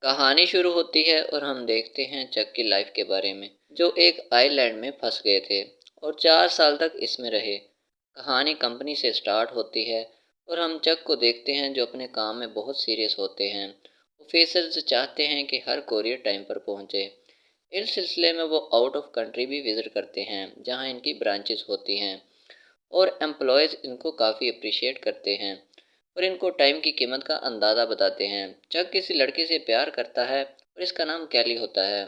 कहानी शुरू होती है और हम देखते हैं चक की लाइफ के बारे में, जो एक आइलैंड में फंस गए थे और 4 साल तक इसमें रहे। कहानी कंपनी से स्टार्ट होती है और हम चक को देखते हैं जो अपने काम में बहुत सीरियस होते हैं। ऑफिसर्स चाहते हैं कि हर कोरियर टाइम पर पहुंचे। इस सिलसिले में वो आउट ऑफ कंट्री भी विजिट करते हैं जहां इनकी ब्रांचेस होती हैं और एम्प्लॉयज़ इनको काफ़ी अप्रिशिएट करते हैं और इनको टाइम की कीमत का अंदाज़ा बताते हैं। जब किसी लड़की से प्यार करता है और इसका नाम कैली होता है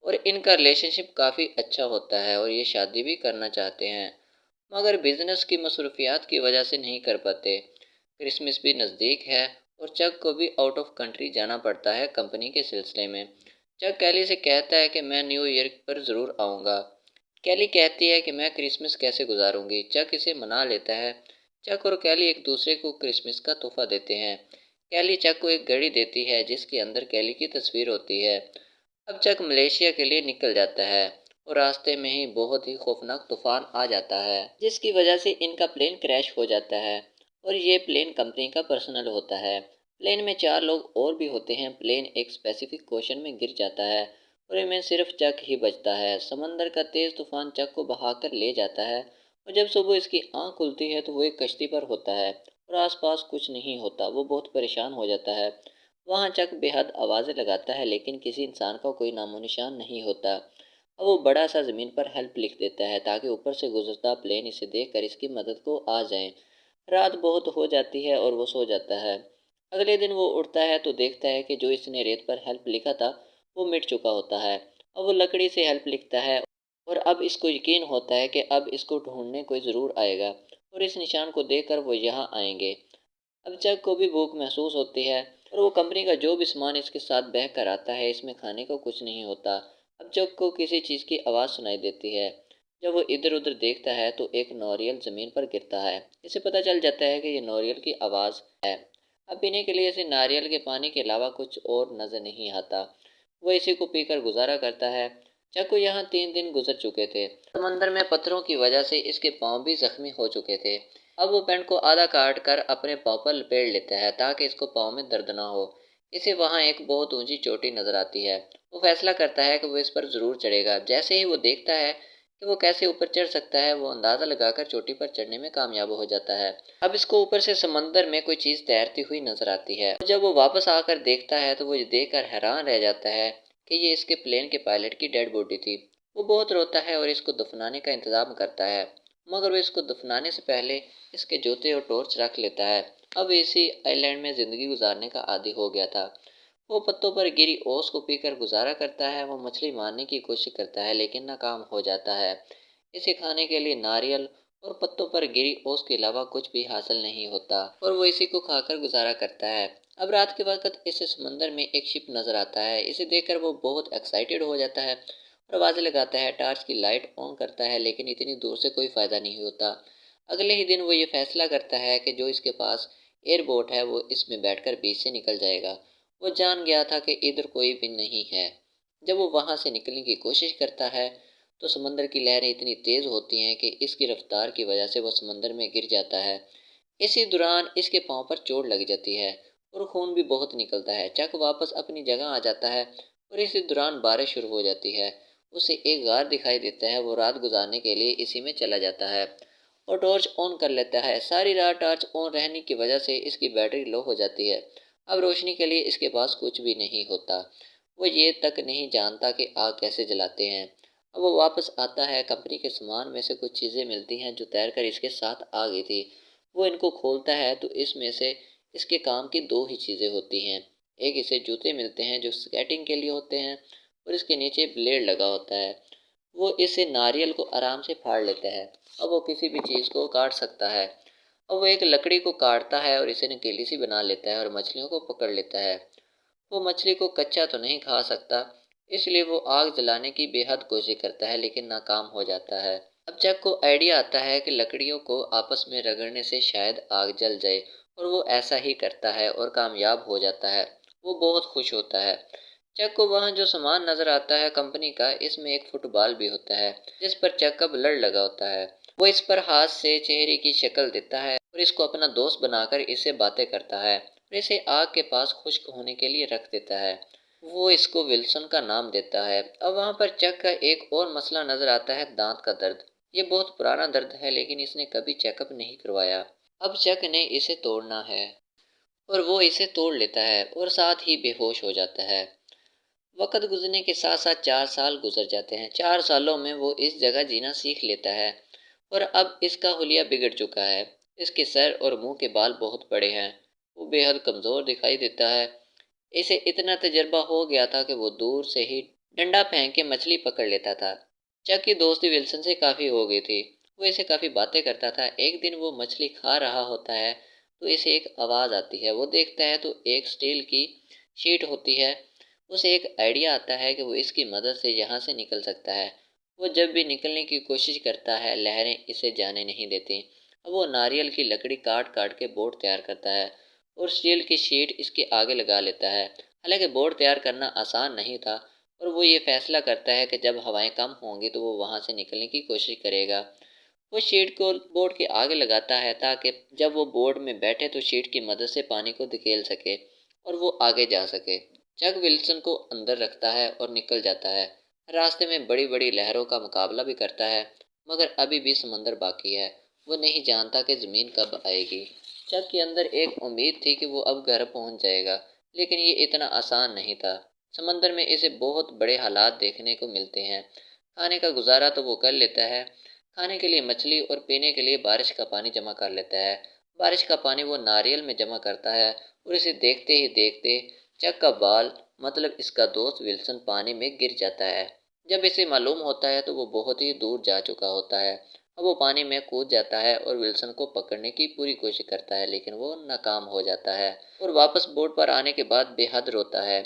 और इनका रिलेशनशिप काफ़ी अच्छा होता है और ये शादी भी करना चाहते हैं, मगर बिजनेस की मसरूफियात की वजह से नहीं कर पाते। क्रिसमस भी नज़दीक है और चक को भी आउट ऑफ कंट्री जाना पड़ता है कंपनी के सिलसिले में। चक कैली से कहता है कि मैं न्यू ईयर पर ज़रूर आऊँगा। कैली कहती है कि मैं क्रिसमस कैसे गुजारूंगी। चक इसे मना लेता है। चक और कैली एक दूसरे को क्रिसमस का तोहफा देते हैं। कैली चक को एक घड़ी देती है जिसके अंदर कैली की तस्वीर होती है। अब चक मलेशिया के लिए निकल जाता है और रास्ते में ही बहुत ही खौफनाक तूफान आ जाता है जिसकी वजह से इनका प्लेन क्रैश हो जाता है और ये प्लेन कंपनी का पर्सनल होता है। प्लेन में 4 लोग और भी होते हैं। प्लेन एक स्पेसिफिक क्वेश्चन में गिर जाता है और इनमें सिर्फ चक ही बचता है। समंदर का तेज तूफान चक को बहाकर ले जाता है और जब सुबह इसकी आंख खुलती है तो वो एक कश्ती पर होता है और आसपास कुछ नहीं होता। वो बहुत परेशान हो जाता है। वहाँ चक बेहद आवाज़ें लगाता है लेकिन किसी इंसान का कोई नामो निशान नहीं होता। अब वो बड़ा सा ज़मीन पर हेल्प लिख देता है ताकि ऊपर से गुजरता प्लेन इसे देखकर इसकी मदद को आ जाए। रात बहुत हो जाती है और वो सो जाता है। अगले दिन वो उठता है तो देखता है कि जो इसने रेत पर हेल्प लिखा था वो मिट चुका होता है। अब वो लकड़ी से हेल्प लिखता है और अब इसको यकीन होता है कि अब इसको ढूंढने कोई ज़रूर आएगा और इस निशान को देखकर वो यहाँ आएंगे। अब चक को भी भूख महसूस होती है और वो कंपनी का जो भी सामान इसके साथ बह कर आता है इसमें खाने को कुछ नहीं होता। अब चक को किसी चीज़ की आवाज़ सुनाई देती है। जब वो इधर उधर देखता है तो एक नारियल ज़मीन पर गिरता है। इसे पता चल जाता है कि ये नारियल की आवाज़ है। अब पीने के लिए इसे नारियल के पानी के अलावा कुछ और नज़र नहीं आता। वो इसी को पीकर गुजारा करता है। चक को यहाँ 3 दिन गुजर चुके थे। समंदर में पत्थरों की वजह से इसके पाँव भी जख्मी हो चुके थे। अब वो पैंट को आधा काट कर अपने पाँव पर लपेट लेता है ताकि इसको पाँव में दर्द ना हो। इसे वहाँ एक बहुत ऊंची चोटी नजर आती है। वो फैसला करता है कि वो इस पर ज़रूर चढ़ेगा। जैसे ही वो देखता है कि वो कैसे ऊपर चढ़ सकता है, वो अंदाज़ा लगाकर चोटी पर चढ़ने में कामयाब हो जाता है। अब इसको ऊपर से समंदर में कोई चीज़ तैरती हुई नजर आती है। जब वो वापस आकर देखता है तो वो ये देखकर हैरान रह जाता है कि ये इसके प्लेन के पायलट की डेड बॉडी थी। वो बहुत रोता है और इसको दफनाने का इंतज़ाम करता है, मगर वो इसको दफनाने से पहले इसके जूते और टॉर्च रख लेता है। अब इसी आइलैंड में ज़िंदगी गुजारने का आदी हो गया था। वो पत्तों पर गिरी ओस को पीकर गुजारा करता है। वो मछली मारने की कोशिश करता है लेकिन नाकाम हो जाता है। इसे खाने के लिए नारियल और पत्तों पर गिरी ओस के अलावा कुछ भी हासिल नहीं होता और वो इसी को खाकर गुजारा करता है। अब रात के वक्त इसे समंदर में एक शिप नज़र आता है। इसे देखकर वो बहुत एक्साइटेड हो जाता है और आवाज़ें लगाता है। टॉर्च की लाइट ऑन करता है लेकिन इतनी दूर से कोई फ़ायदा नहीं होता। अगले ही दिन वो ये फैसला करता है कि जो इसके पास एयरबोट है वो इसमें बैठकर बीच से निकल जाएगा। वो जान गया था कि इधर कोई भी नहीं है। जब वो वहाँ से निकलने की कोशिश करता है तो समंदर की लहरें इतनी तेज़ होती हैं कि इसकी रफ्तार की वजह से वो समंदर में गिर जाता है। इसी दौरान इसके पाँव पर चोट लग जाती है और खून भी बहुत निकलता है। चक वापस अपनी जगह आ जाता है और इसी दौरान बारिश शुरू हो जाती है। उसे एक गार दिखाई देता है। वो रात गुजारने के लिए इसी में चला जाता है और टॉर्च ऑन कर लेता है। सारी रात टॉर्च ऑन रहने की वजह से इसकी बैटरी लो हो जाती है। अब रोशनी के लिए इसके पास कुछ भी नहीं होता। वो ये तक नहीं जानता कि आग कैसे जलाते हैं। अब वो वापस आता है। कंपनी के सामान में से कुछ चीज़ें मिलती हैं जो तैरकर इसके साथ आ गई थी। वो इनको खोलता है तो इसमें से इसके काम की दो ही चीज़ें होती हैं। एक इसे जूते मिलते हैं जो स्केटिंग के लिए होते हैं और इसके नीचे ब्लेड लगा होता है। वो इसे नारियल को आराम से फाड़ लेता है। अब वो किसी भी चीज़ को काट सकता है। अब वो एक लकड़ी को काटता है और इसे नुकीली सी बना लेता है और मछलियों को पकड़ लेता है। वो मछली को कच्चा तो नहीं खा सकता, इसलिए वो आग जलाने की बेहद कोशिश करता है लेकिन नाकाम हो जाता है। अब जग को आइडिया आता है कि लकड़ियों को आपस में रगड़ने से शायद आग जल जाए और वो ऐसा ही करता है और कामयाब हो जाता है। वो बहुत खुश होता है। चक को वहाँ जो सामान नजर आता है कंपनी का, इसमें एक फुटबॉल भी होता है जिस पर चक का ब्लड लगा होता है। वो इस पर हाथ से चेहरे की शक्ल देता है और इसको अपना दोस्त बनाकर इससे बातें करता है। और इसे आग के पास खुश्क होने के लिए रख देता है। वो इसको विल्सन का नाम देता है। अब वहाँ पर चक का एक और मसला नजर आता है, दांत का दर्द। ये बहुत पुराना दर्द है, लेकिन इसने कभी चेकअप नहीं करवाया। अब चक ने इसे तोड़ना है और वो इसे तोड़ लेता है और साथ ही बेहोश हो जाता है। वक़्त गुज़रने के साथ-साथ 4 साल गुज़र जाते हैं। 4 सालों में वो इस जगह जीना सीख लेता है और अब इसका हुलिया बिगड़ चुका है। इसके सर और मुँह के बाल बहुत बड़े हैं। वो बेहद कमज़ोर दिखाई देता है। इसे इतना तजुर्बा हो गया था कि वो दूर से ही डंडा फेंक के मछली पकड़ लेता था। चक की दोस्ती विल्सन से काफ़ी हो गई थी। वो इसे काफ़ी बातें करता था। एक दिन वो मछली खा रहा होता है तो इसे एक आवाज़ आती है। वो देखता है तो एक स्टील की शीट होती है। उसे एक आइडिया आता है कि वो इसकी मदद से यहाँ से निकल सकता है। वो जब भी निकलने की कोशिश करता है, लहरें इसे जाने नहीं देती। अब वो नारियल की लकड़ी काट काट के बोट तैयार करता है और स्टील की शीट इसके आगे लगा लेता है। हालांकि बोट तैयार करना आसान नहीं था और वो ये फैसला करता है कि जब हवाएं कम होंगी तो वो वहाँ से निकलने की कोशिश करेगा। वो शीट को बोट के आगे लगाता है ताकि जब वो बोट में बैठे तो शीट की मदद से पानी को धकेल सके और वो आगे जा सके। जग विल्सन को अंदर रखता है और निकल जाता है। रास्ते में बड़ी बड़ी लहरों का मुकाबला भी करता है, मगर अभी भी समंदर बाकी है। वो नहीं जानता कि ज़मीन कब आएगी। जग के अंदर एक उम्मीद थी कि वो अब घर पहुंच जाएगा, लेकिन ये इतना आसान नहीं था। समंदर में इसे बहुत बड़े हालात देखने को मिलते हैं। खाने का गुजारा तो वो कर लेता है। खाने के लिए मछली और पीने के लिए बारिश का पानी जमा कर लेता है। बारिश का पानी वो नारियल में जमा करता है और इसे देखते ही देखते चक का बाल मतलब इसका दोस्त विल्सन पानी में गिर जाता है। जब इसे मालूम होता है तो वो बहुत ही दूर जा चुका होता है। अब वो पानी में कूद जाता है और विल्सन को पकड़ने की पूरी कोशिश करता है, लेकिन वो नाकाम हो जाता है और वापस बोट पर आने के बाद बेहद रोता है।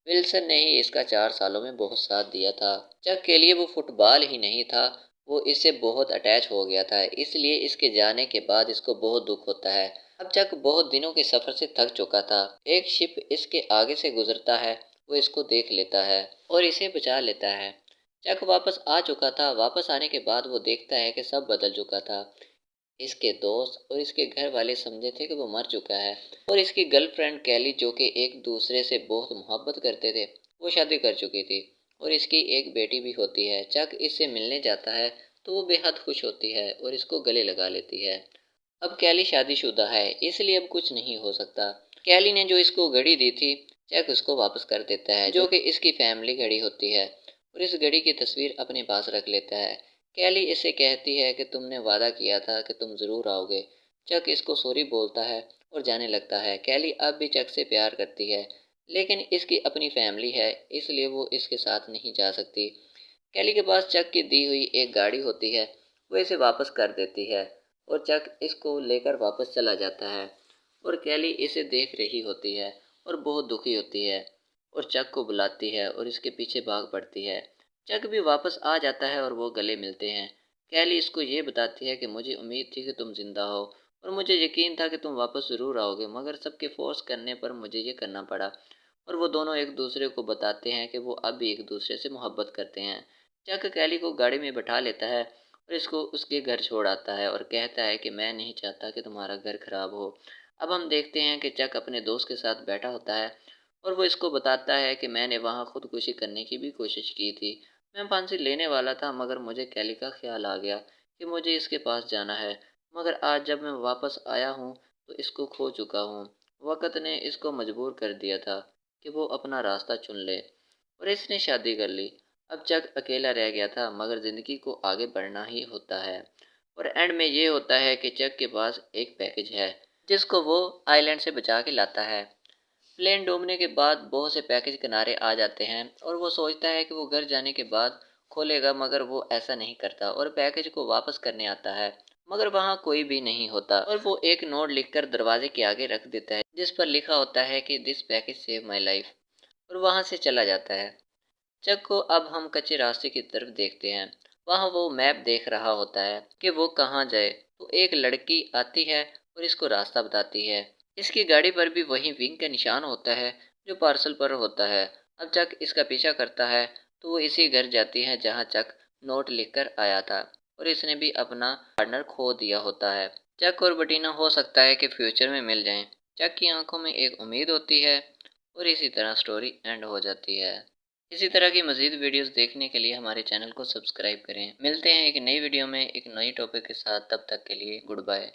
विल्सन ने ही इसका 4 सालों में बहुत साथ दिया था। चक के लिए वो फुटबॉल ही नहीं था, वो इससे बहुत अटैच हो गया था, इसलिए इसके जाने के बाद इसको बहुत दुख होता है। अब चक बहुत दिनों के सफ़र से थक चुका था। एक शिप इसके आगे से गुजरता है, वो इसको देख लेता है और इसे बचा लेता है। चक वापस आ चुका था। वापस आने के बाद वो देखता है कि सब बदल चुका था। इसके दोस्त और इसके घर वाले समझे थे कि वो मर चुका है और इसकी गर्लफ्रेंड कैली, जो कि एक दूसरे से बहुत मोहब्बत करते थे, वो शादी कर चुकी थी और इसकी एक बेटी भी होती है। चक इससे मिलने जाता है तो वो बेहद खुश होती है और इसको गले लगा लेती है। अब कैली शादीशुदा है, इसलिए अब कुछ नहीं हो सकता। कैली ने जो इसको घड़ी दी थी, चक उसको वापस कर देता है, जो कि इसकी फैमिली घड़ी होती है, और इस घड़ी की तस्वीर अपने पास रख लेता है। कैली इससे कहती है कि तुमने वादा किया था कि तुम ज़रूर आओगे। चक इसको सॉरी बोलता है और जाने लगता है। कैली अब भी चक से प्यार करती है, लेकिन इसकी अपनी फैमिली है, इसलिए वो इसके साथ नहीं जा सकती। कैली के पास चक की दी हुई एक गाड़ी होती है, वो इसे वापस कर देती है और चक इसको लेकर वापस चला जाता है और कैली इसे देख रही होती है और बहुत दुखी होती है और चक को बुलाती है और इसके पीछे भाग पड़ती है। चक भी वापस आ जाता है और वो गले मिलते हैं। कैली इसको ये बताती है कि मुझे उम्मीद थी कि तुम जिंदा हो और मुझे यकीन था कि तुम वापस ज़रूर आओगे, मगर सबके फोर्स करने पर मुझे ये करना पड़ा। और वो दोनों एक दूसरे को बताते हैं कि वो अब भी एक दूसरे से मोहब्बत करते हैं। चक कैली को गाड़ी में बैठा लेता है और इसको उसके घर छोड़ आता है और कहता है कि मैं नहीं चाहता कि तुम्हारा घर खराब हो। अब हम देखते हैं कि चक अपने दोस्त के साथ बैठा होता है और वो इसको बताता है कि मैंने वहाँ खुदकुशी करने की भी कोशिश की थी। मैं फांसी लेने वाला था, मगर मुझे कैली का ख्याल आ गया कि मुझे इसके पास जाना है। मगर आज जब मैं वापस आया हूँ तो इसको खो चुका हूँ। वक़्त ने इसको मजबूर कर दिया था कि वो अपना रास्ता चुन ले और इसने शादी कर ली। अब चक अकेला रह गया था, मगर ज़िंदगी को आगे बढ़ना ही होता है। और एंड में ये होता है कि चक के पास एक पैकेज है जिसको वो आइलैंड से बचा के लाता है। प्लेन डूबने के बाद बहुत से पैकेज किनारे आ जाते हैं और वो सोचता है कि वो घर जाने के बाद खोलेगा, मगर वो ऐसा नहीं करता और पैकेज को वापस करने आता है, मगर वहाँ कोई भी नहीं होता और वो एक नोट लिखकर दरवाजे के आगे रख देता है जिस पर लिखा होता है कि this package save my life, और वहाँ से चला जाता है। चक को अब हम कच्चे रास्ते की तरफ देखते हैं। वहाँ वो मैप देख रहा होता है कि वो कहाँ जाए, तो एक लड़की आती है और इसको रास्ता बताती है। इसकी गाड़ी पर भी वही विंग का निशान होता है जो पार्सल पर होता है। अब चक इसका पीछा करता है तो वो इसी घर जाती है जहाँ चक नोट लिखकर आया था और इसने भी अपना पार्टनर खो दिया होता है। चक और बटीना हो सकता है कि फ्यूचर में मिल जाएं। चक की आंखों में एक उम्मीद होती है और इसी तरह स्टोरी एंड हो जाती है। इसी तरह की मज़ीद वीडियोस देखने के लिए हमारे चैनल को सब्सक्राइब करें। मिलते हैं एक नई वीडियो में एक नई टॉपिक के साथ, तब तक के लिए गुड बाय।